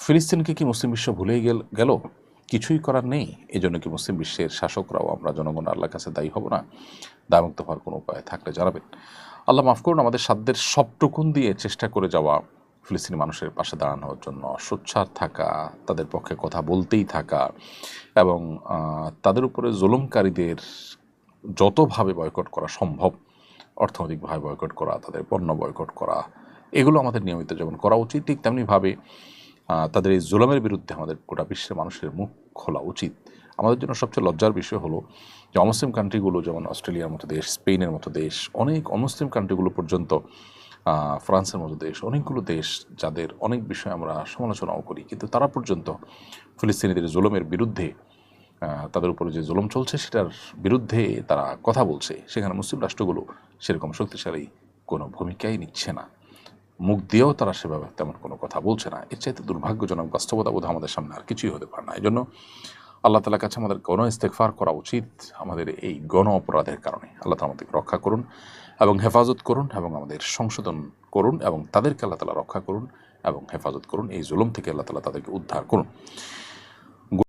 ফিলিস্তিনকে কি মুসলিম বিশ্ব ভুলেই গেল? কিছুই করার নেই। এজন্য কি মুসলিম বিশ্বের শাসকরাও আমরা জনগণ আল্লাহর কাছে দায়ী হব না? দায়মুক্ত হওয়ার কোনো উপায় থাকলে জানাবেন। আল্লাহ মাফ করুন, আমাদের সাধ্যের সবটুকুন দিয়ে চেষ্টা করে যাওয়া, ফিলিস্তিনি মানুষের পাশে দাঁড়ানোর জন্য সোচ্চার থাকা, তাদের পক্ষে কথা বলতেই থাকা এবং তাদের উপরে জুলুমকারীদের যতভাবে বয়কট করা সম্ভব, অর্থনৈতিকভাবে বয়কট করা, তাদের পণ্য বয়কট করা, এগুলো আমাদের নিয়মিত যেমন করা উচিত, ঠিক তেমনিভাবে তাদের এই জুলুমের বিরুদ্ধে আমাদের গোটা বিশ্বের মানুষের মুখ খোলা উচিত। আমাদের জন্য সবচেয়ে লজ্জার বিষয় হলো যে অমুসলিম কান্ট্রিগুলো, যেমন অস্ট্রেলিয়ার মতো দেশ, স্পেনের মতো দেশ, অনেক অমুসলিম কান্ট্রিগুলো পর্যন্ত, ফ্রান্সের মতো দেশ, অনেকগুলো দেশ যাদের অনেক বিষয় আমরা সমালোচনাও করি, কিন্তু তারা পর্যন্ত ফিলিস্তিনিদের জুলুমের বিরুদ্ধে, তাদের উপরে যে জুলুম চলছে সেটার বিরুদ্ধে তারা কথা বলছে। সেখানে মুসলিম রাষ্ট্রগুলো সেরকম শক্তিশালী কোনো ভূমিকাই নিচ্ছে না, মুখ দিয়েও তারা সেভাবে তেমন কোনো কথা বলছে না। এর চাইতে দুর্ভাগ্যজনক বাস্তবতা বোধ আমাদের সামনে আর কিছুই হতে পারে না। এই জন্য আল্লাহ তালার কাছে আমাদের গণ ইস্তেগফার করা উচিত আমাদের এই গণ অপরাধের কারণে। আল্লাহ তালা আমাদেরকে রক্ষা করুন এবং হেফাজত করুন এবং আমাদের সংশোধন করুন এবং তাদেরকে আল্লাহ তালা রক্ষা করুন এবং হেফাজত করুন। এই জুলুম থেকে আল্লাহ তালা তাদেরকে উদ্ধার করুন।